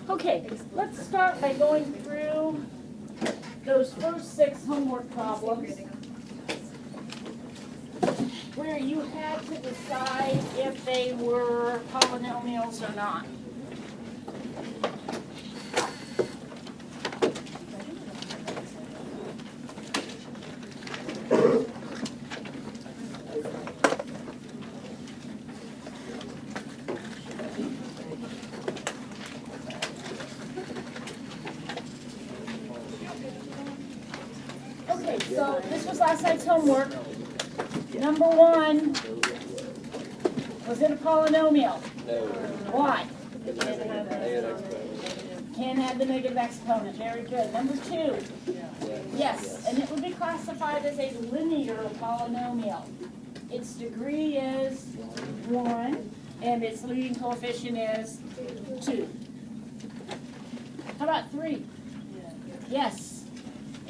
Okay, let's start by going through those first 6 homework problems where you had to decide if they were polynomials or not. So this was last night's homework. Number 1, was it a polynomial? No. Why? Negative. Can't have the negative exponent. Very good. Number 2, yes, and it would be classified as a linear polynomial. Its degree is 1, and its leading coefficient is 2. How about 3? Yes.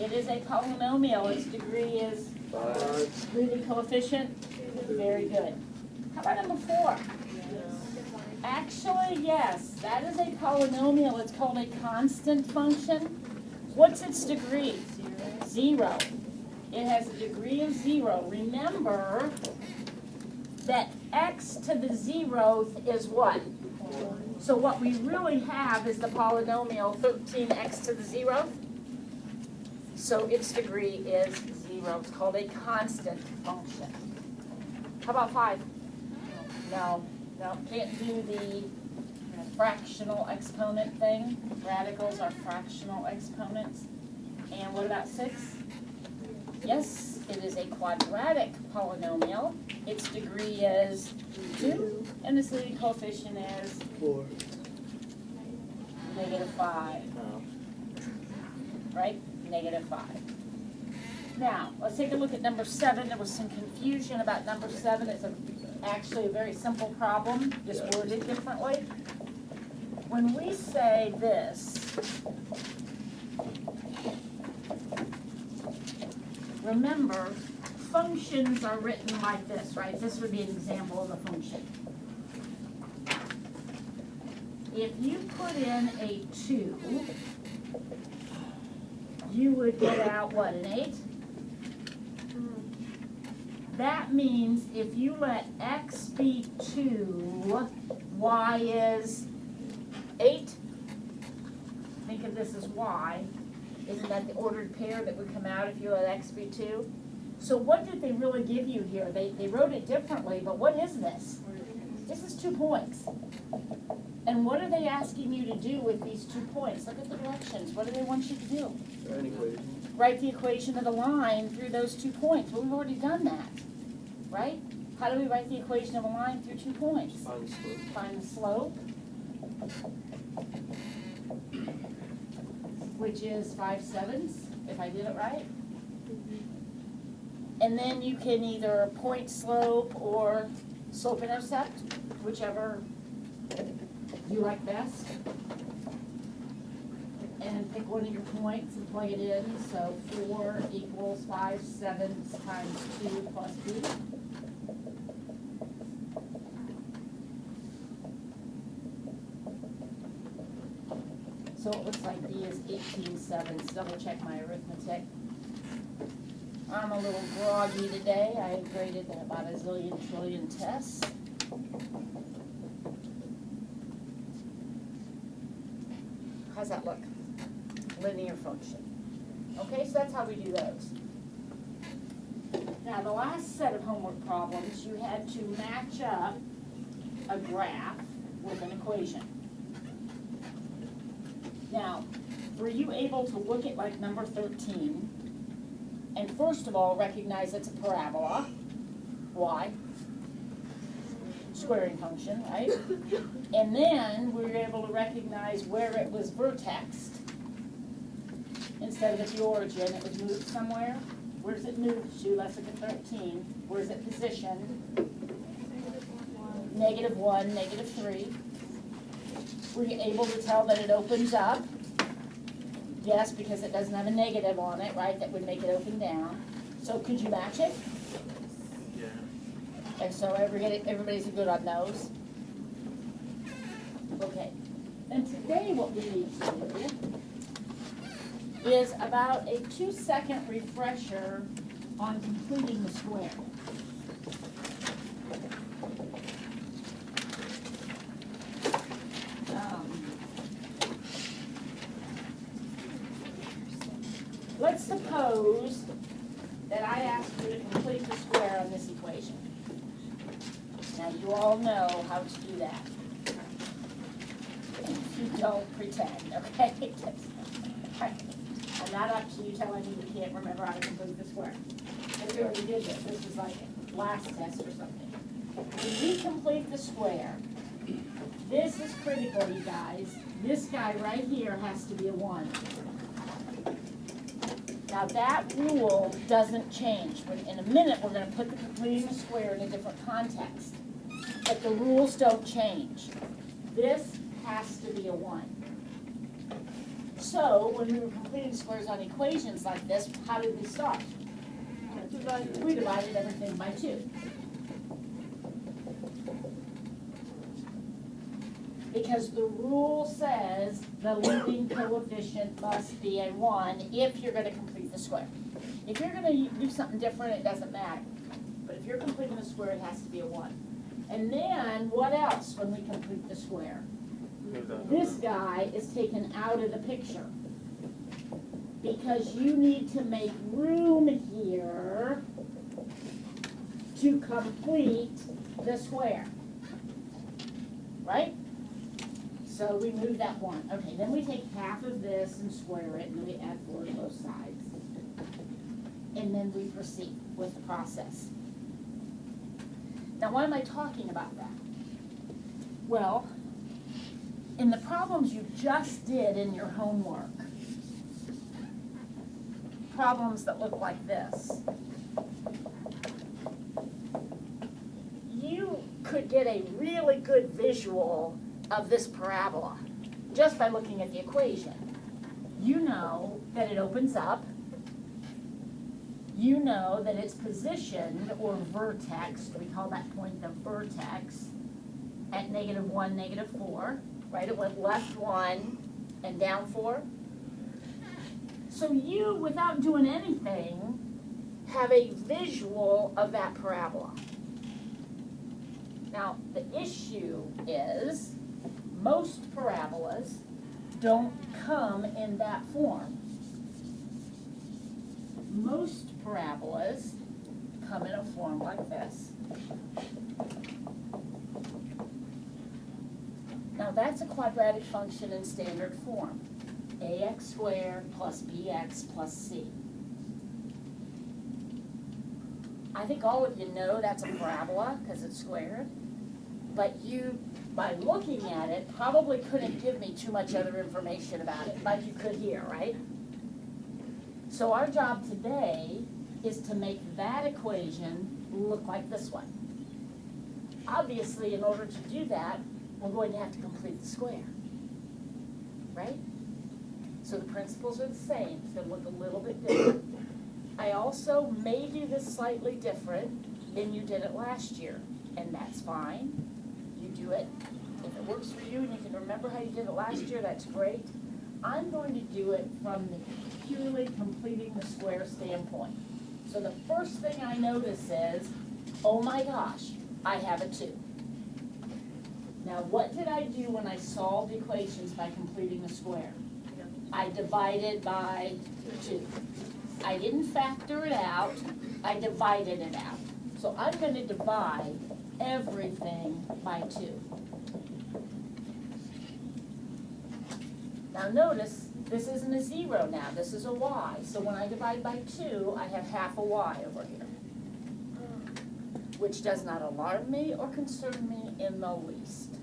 It is a polynomial. Its degree is 5. leading coefficient. Very good. How about number 4? Actually, yes, that is a polynomial. It's called a constant function. What's its degree? 0. It has a degree of 0. Remember that x to the 0th is what? So what we really have is the polynomial 13x to the 0th. So its degree is 0. It's called a constant function. How about 5? No, can't do the fractional exponent thing. Radicals are fractional exponents. And what about 6? Yes, it is a quadratic polynomial. Its degree is 2, and its leading coefficient is 4. -5. No. Right? -5. Now, let's take a look at number 7. There was some confusion about number 7. It's actually a very simple problem, just worded differently. When we say this, remember, functions are written like this, right? This would be an example of a function. If you put in a 2, you would get out, what, an 8? That means if you let x be 2, y is 8. Think of this as y. Isn't that the ordered pair that would come out if you let x be 2? So what did they really give you here? They wrote it differently, but what is this? This is 2 points. And what are they asking you to do with these 2 points? Look at the directions. What do they want you to do? Write an equation. Write the equation of the line through those 2 points. Well, we've already done that, right? How do we write the equation of a line through 2 points? Find the slope. Find the slope, which is 5/7, if I did it right. And then you can either point slope or slope intercept, whichever you like best. And pick one of your points and plug it in. So 4 equals 5/7 times 2 plus b. So it looks like b is 18/7. Double check my arithmetic. I'm a little groggy today. I graded about a zillion trillion tests. How's that look? Linear function. Okay, so that's how we do those. Now, the last set of homework problems, you had to match up a graph with an equation. Now, were you able to look at like number 13 and first of all recognize it's a parabola? Why? Squaring function, right? And then we were able to recognize where it was vertexed. Instead of at the origin, it was moved somewhere. Where does it move to? Let's look at 13. Where is it positioned? -1, -3. Were you able to tell that it opens up? Yes, because it doesn't have a negative on it, right? That would make it open down. So could you match it? Yeah. And so everybody's good on those. Okay. And today what we need to do is about a 2-second refresher on completing the square. Let's suppose that I ask you to complete the square on this equation. Now you all know how to do that. And if you don't, pretend, okay? I'm not up to you telling me you can't remember how to complete the square. Because we already did this. This was like last test or something. When we complete the square, this is critical, you guys. This guy right here has to be a 1. Now that rule doesn't change. In a minute, we're going to put the completing the square in a different context. But the rules don't change. This has to be a 1. So when we were completing squares on equations like this, how did we start? We divided everything by 2. Because the rule says the leading coefficient must be a 1 if you're going to complete the square. If you're going to do something different, it doesn't matter. But if you're completing the square, it has to be a 1. And then, what else when we complete the square? This guy is taken out of the picture. Because you need to make room here to complete the square. Right? So we move that 1. Okay, then we take half of this and square it, and then we add 4 to both sides. And then we proceed with the process. Now, why am I talking about that? Well, in the problems you just did in your homework, problems that look like this, you could get a really good visual of this parabola just by looking at the equation. You know that it opens up. You know that it's positioned, or vertex, we call that point the vertex, at -1, -4, right? It went left 1 and down 4. So you, without doing anything, have a visual of that parabola. Now, the issue is most parabolas don't come in that form. Most parabolas come in a form like this. Now that's a quadratic function in standard form. ax squared plus bx plus c. I think all of you know that's a parabola because it's squared, but you, by looking at it, probably couldn't give me too much other information about it, like you could here, right? So our job today is to make that equation look like this one. Obviously, in order to do that, we're going to have to complete the square, right? So the principles are the same. It's going to look a little bit different. I also may do this slightly different than you did it last year, and that's fine. You do it. If it works for you and you can remember how you did it last year, that's great. I'm going to do it from the purely completing the square standpoint. So the first thing I notice is, oh my gosh, I have a 2. Now what did I do when I solved equations by completing the square? I divided by 2. I didn't factor it out, I divided it out. So I'm going to divide everything by 2. Now notice, this isn't a 0 now, this is a y. So when I divide by 2, I have half a y over here, which does not alarm me or concern me in the least.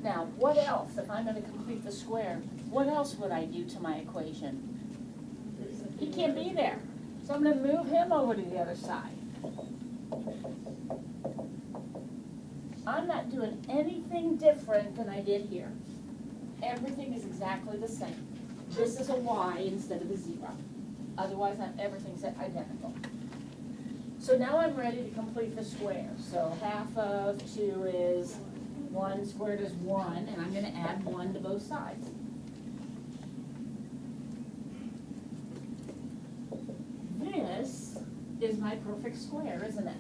Now, what else, if I'm going to complete the square, what else would I do to my equation? He can't be there, so I'm going to move him over to the other side. I'm not doing anything different than I did here. Everything is exactly the same. This is a y instead of a 0. Otherwise, everything's identical. So now I'm ready to complete the square. So half of 2 is 1 squared is 1, and I'm going to add 1 to both sides. This is my perfect square, isn't it?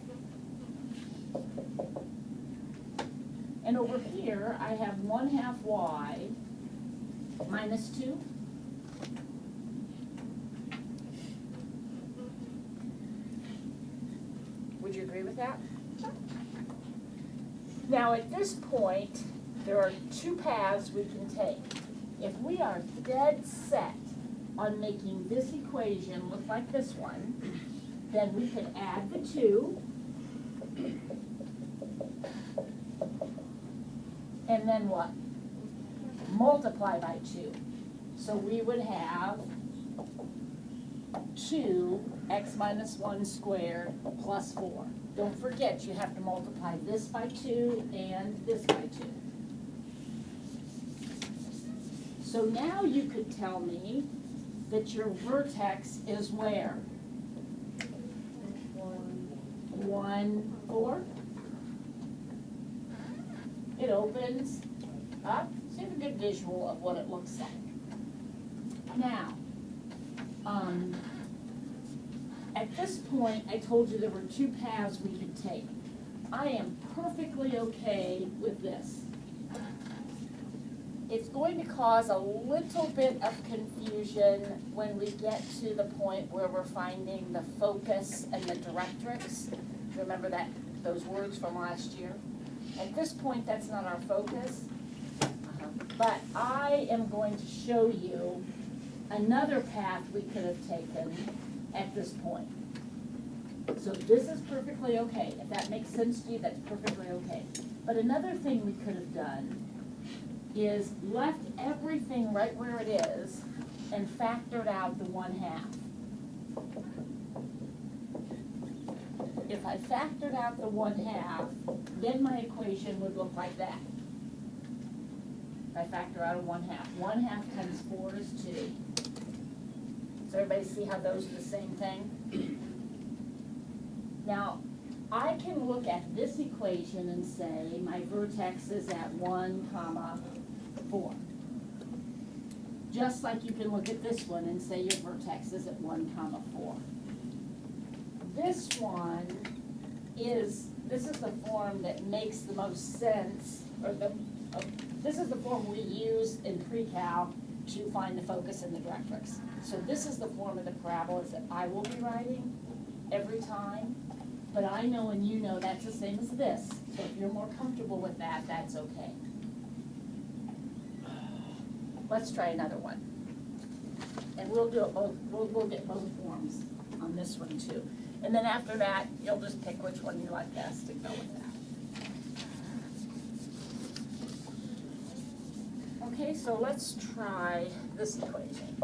And over here, I have 1/2 y minus 2. Would you agree with that? Now at this point, there are 2 paths we can take. If we are dead set on making this equation look like this one, then we could add the 2, and then what? Multiply by 2. So we would have 2x minus 1 squared plus 4. Don't forget, you have to multiply this by 2 and this by 2. So now you could tell me that your vertex is where? 1, 4. It opens up. So you have a good visual of what it looks like. Now, at this point, I told you there were 2 paths we could take. I am perfectly okay with this. It's going to cause a little bit of confusion when we get to the point where we're finding the focus and the directrix. Remember those words from last year? At this point, that's not our focus, but I am going to show you another path we could have taken at this point. So this is perfectly okay. If that makes sense to you, that's perfectly okay. But another thing we could have done is left everything right where it is and factored out the 1/2. If I factored out the 1/2, then my equation would look like that. If I factor out a 1/2. 1/2 times 4 is 2. So everybody see how those are the same thing? Now, I can look at this equation and say my vertex is at 1, 4. Just like you can look at this one and say your vertex is at 1, 4. This one is, this is the form that makes the most sense, or this is the form we use in Precal to find the focus and the directrix. So this is the form of the parabolas that I will be writing every time, but I know and you know that's the same as this. So if you're more comfortable with that, that's okay. Let's try another one. And we'll do it both, we'll get both forms on this one too. And then after that, you'll just pick which one you like best to go with that. Okay, so let's try this equation.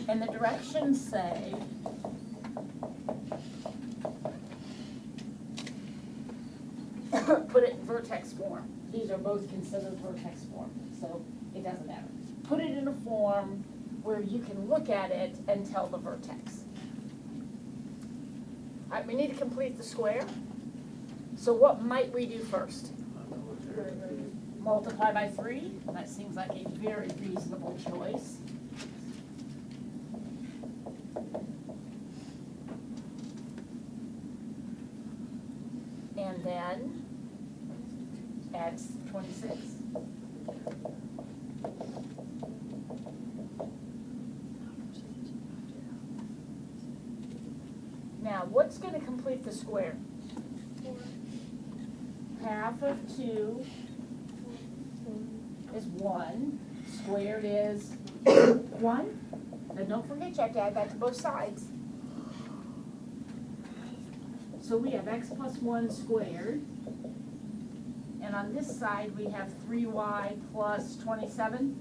And the directions say put it in vertex form. These are both considered vertex form, so it doesn't matter. Put it in a form where you can look at it and tell the vertex. All right, we need to complete the square. So what might we do first? Multiply by 3. That seems like a very reasonable choice. And then add 26. Now, what's going to complete the square? 1/2 of 2 is 1. Squared is 1. And don't forget, you have to add that to both sides. So we have x plus 1 squared. And on this side, we have 3y plus 27.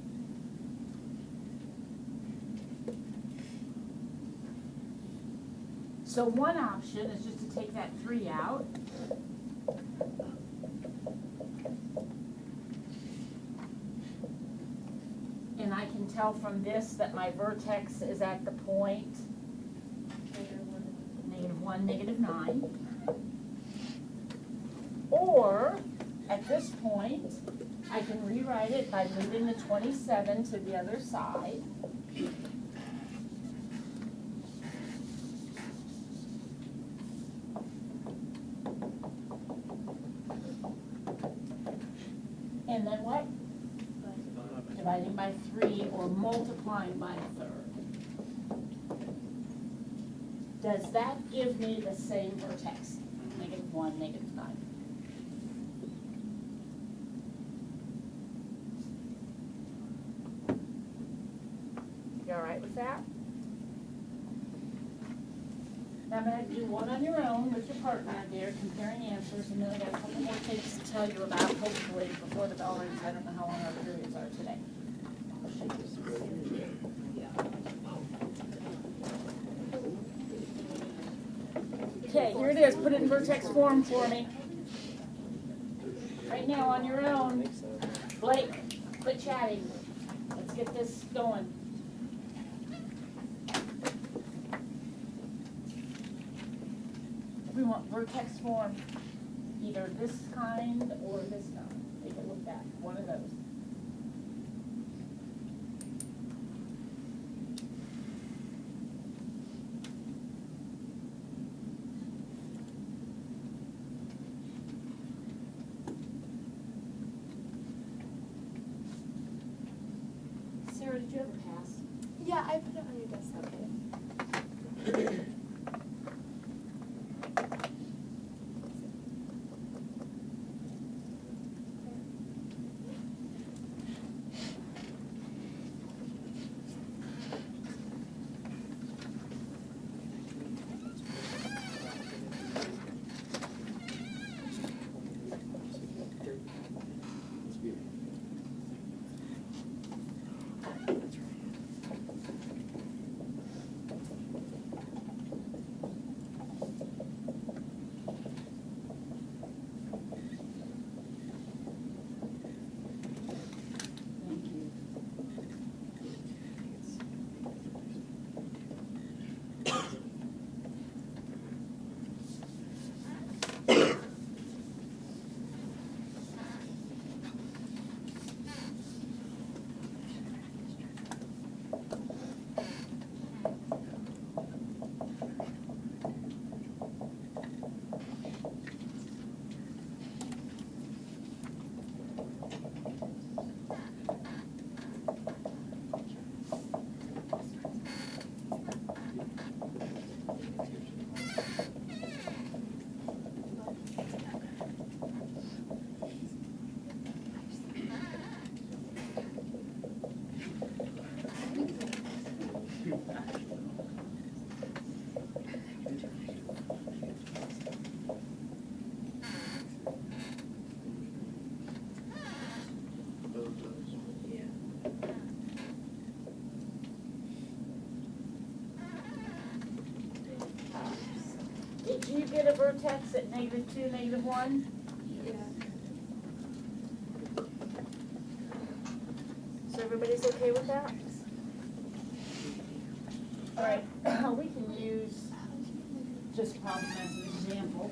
So one option is just to take that 3 out. And I can tell from this that my vertex is at the point -1, -9. Or, at this point. I can rewrite it by moving the 27 to the other side. And then what? Dividing by 3 or multiplying by a third. Does that give me the same vertex? -1, -9. You all right with that? Now I'm going to do one on your own with your partner there, comparing answers, and then I got a couple more things to tell you about, hopefully, before the bell rings. I don't know how long our periods are today. Okay, here it is. Put it in vertex form for me. Right now, on your own. Blake, quit chatting. Let's get this going. We want vertex form, either this kind or this kind. Take a look at one of those. Sarah, did you ever pass? Yeah, I put it on your desk. Okay. Did you get a vertex at -2, -1? Yeah. So everybody's okay with that? All right, we can use just problem as an example.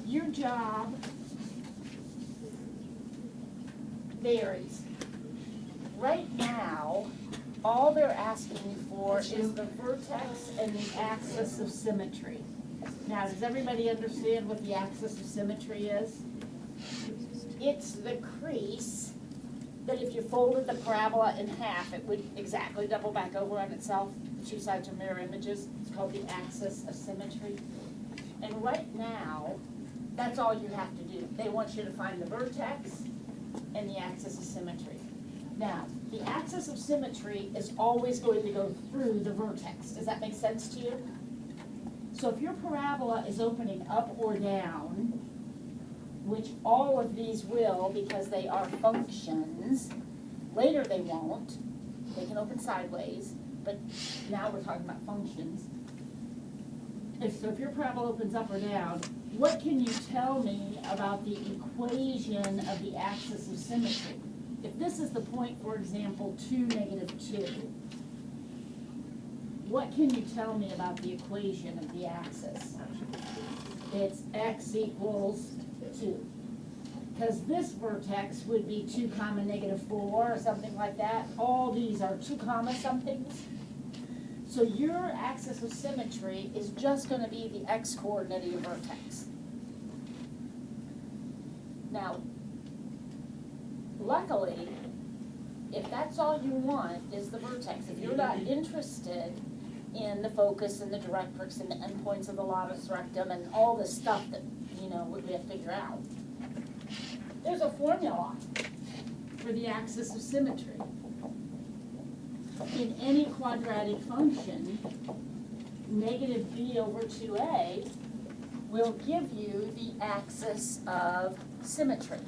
Your job varies. Right now, all they're asking you for is the vertex and the axis of symmetry. Now, does everybody understand what the axis of symmetry is? It's the crease that if you folded the parabola in half, it would exactly double back over on itself. The two sides are mirror images. It's called the axis of symmetry. And right now, that's all you have to do. They want you to find the vertex and the axis of symmetry. Now, the axis of symmetry is always going to go through the vertex. Does that make sense to you? So if your parabola is opening up or down, which all of these will because they are functions, later they won't. They can open sideways, but now we're talking about functions. So if your parabola opens up or down, what can you tell me about the equation of the axis of symmetry? If this is the point, for example, 2, -2, what can you tell me about the equation of the axis? It's x equals 2. Because this vertex would be 2 comma negative 4 or something like that. All these are 2 comma somethings. So your axis of symmetry is just going to be the x coordinate of your vertex. Now, luckily, if that's all you want is the vertex, if you're not interested in the focus and the directrix and the endpoints of the latus rectum and all the stuff that, we have to figure out, there's a formula for the axis of symmetry. In any quadratic function, negative b over 2a will give you the axis of symmetry.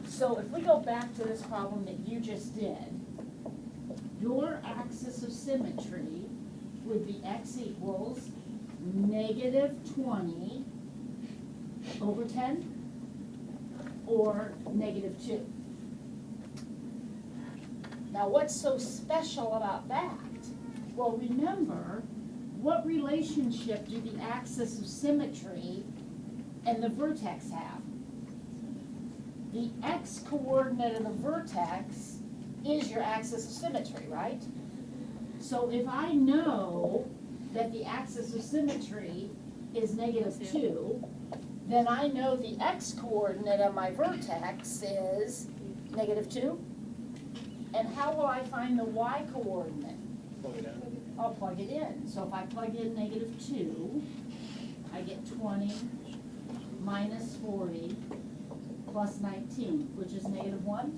So if we go back to this problem that you just did, your axis of symmetry would be x equals negative 20 over 10 or negative 2. Now what's so special about that? Well, remember, what relationship do the axis of symmetry and the vertex have? The x coordinate of the vertex is your axis of symmetry, right? So if I know that the axis of symmetry is negative 2, then I know the x coordinate of my vertex is negative 2. And how will I find the y coordinate? I'll plug it in. So if I plug in negative 2, I get 20 minus 40 plus 19, which is negative 1.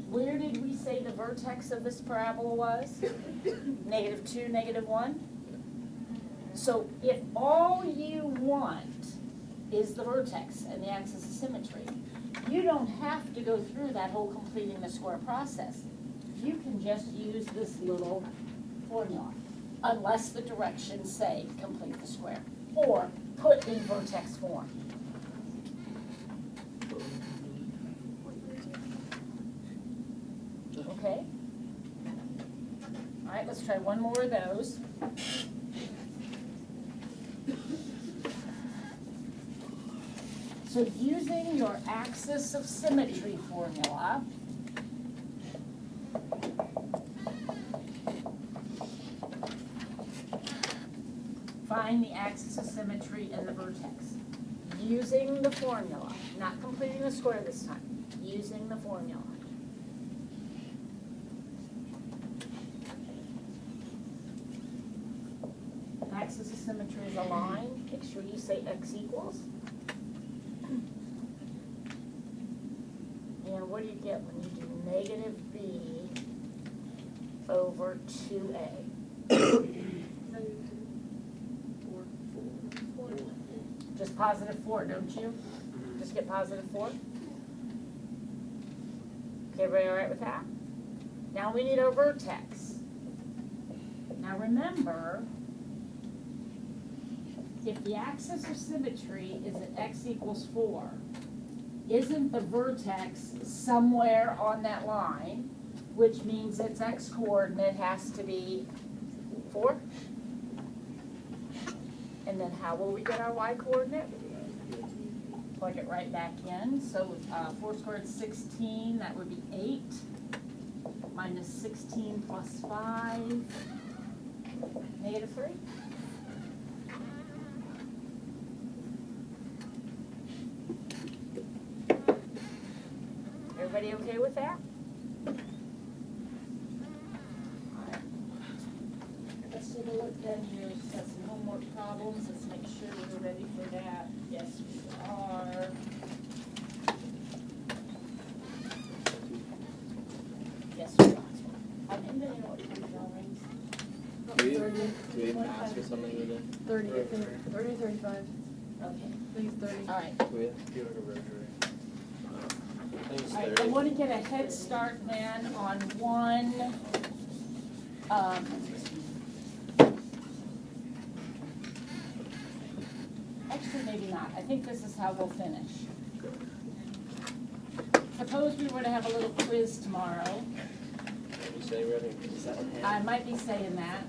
Where did we say the vertex of this parabola was? Negative 2, negative 1. So if all you want is the vertex and the axis of symmetry, you don't have to go through that whole completing the square process. You can just use this little formula, unless the directions say complete the square, or put in vertex form. Okay? All right, let's try one more of those. So using your axis of symmetry formula, find the axis of symmetry in the vertex. Using the formula, not completing the square this time, using the formula. Axis of symmetry is a line. Make sure you say x equals. And what do you get when you do negative b over 2a? Just positive 4, don't you? Just get positive 4? Okay, everybody all right with that? Now we need our vertex. Now remember, if the axis of symmetry is at x equals 4, isn't the vertex somewhere on that line, which means its x coordinate has to be 4? And then how will we get our y coordinate? Plug it right back in. So 4 squared is 16, that would be 8, minus 16 plus 5, negative 3. Everybody okay with that? Alright. Let's take a look then here. We've got some homework problems. Let's make sure we're ready for that. Yes, we are. Yes, we are. Anybody know what pre-draw rings? Do we ask or something with it? 30, 30, 35. Okay. I think it's 30. Alright. Do we have to do like a rotary? I think it's All right, I 30. want to get a head start then on one, actually maybe not. I think this is how we'll finish. Suppose we were to have a little quiz tomorrow. You say ready? I might be saying that.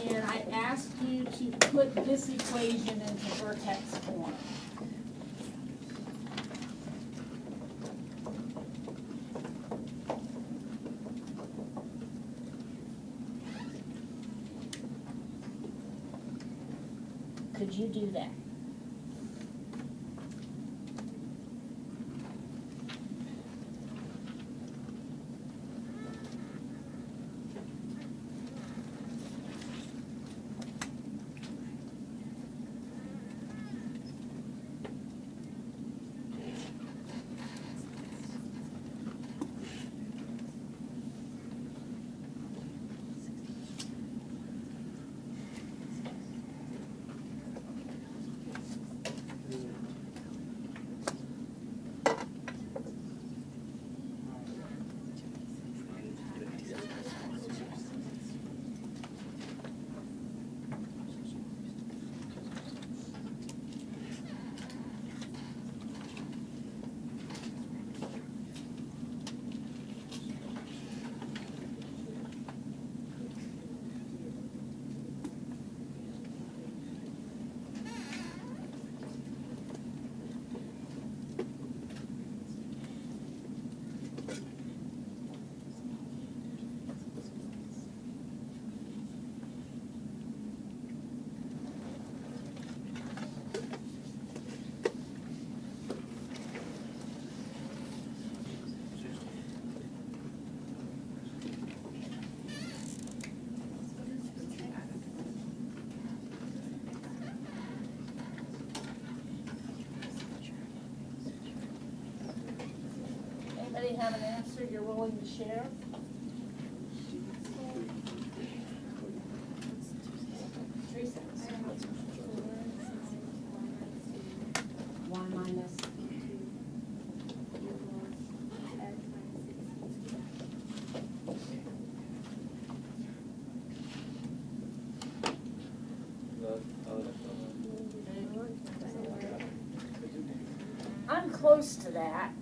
And I asked you to put this equation into vertex form. Could you do that? Anybody have an answer you're willing to share? Teresa? 1 minus. I'm close to that.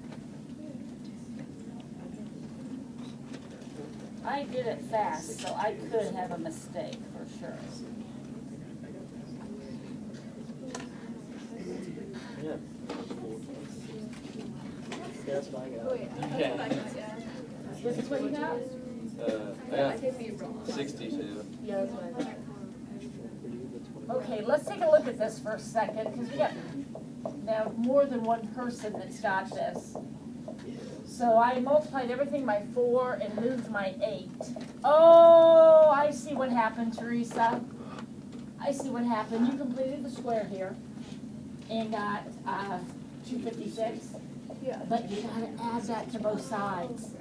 I did it fast, so I could have a mistake for sure. Yeah. That's what I got. Wait, that's what I got, yeah. This is what you got? I got 62. Yeah, that's what I got. Okay, let's take a look at this for a second, because we got now more than one person that's got this. So I multiplied everything by 4 and moved my 8. Oh, I see what happened, Teresa. I see what happened. You completed the square here and got 256. Yeah. But you gotta add that to both sides.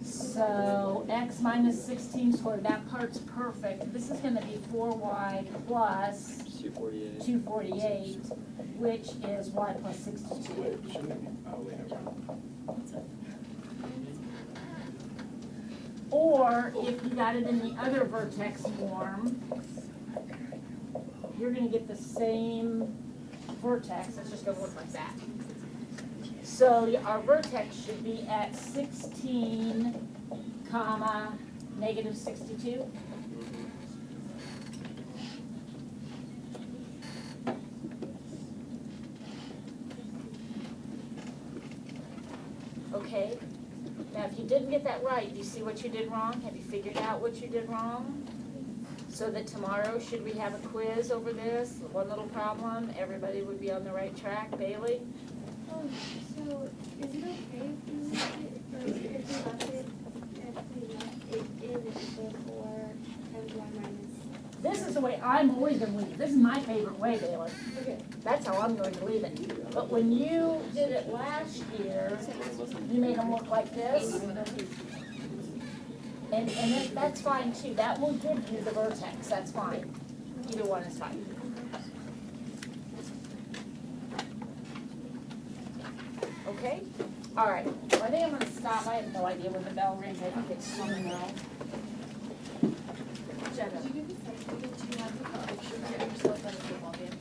So x minus 16 squared, that part's perfect. This is gonna be 4y plus 248. 248, which is y plus 62. Or if you got it in the other vertex form, you're gonna get the same vertex. It's just gonna look like that. So our vertex should be at 16, comma, negative 62. Okay, now if you didn't get that right, do you see what you did wrong? Have you figured out what you did wrong? So that tomorrow, should we have a quiz over this, one little problem, everybody would be on the right track, Bailey? Oh, so is it okay if we left it in before times 1 minus? This is the way I'm always going to leave it. This is my favorite way, Bailey. Okay. That's how I'm going to leave it. But when you did it last year, you made them look like this. And that's fine too. That will give you the vertex. That's fine. Either one is fine. Okay? All right. Well, I think I'm going to stop. I have no idea when the bell rings. I think it's soon now. Jenna. Did you do the same thing? Did you have to picture yourself at a football game?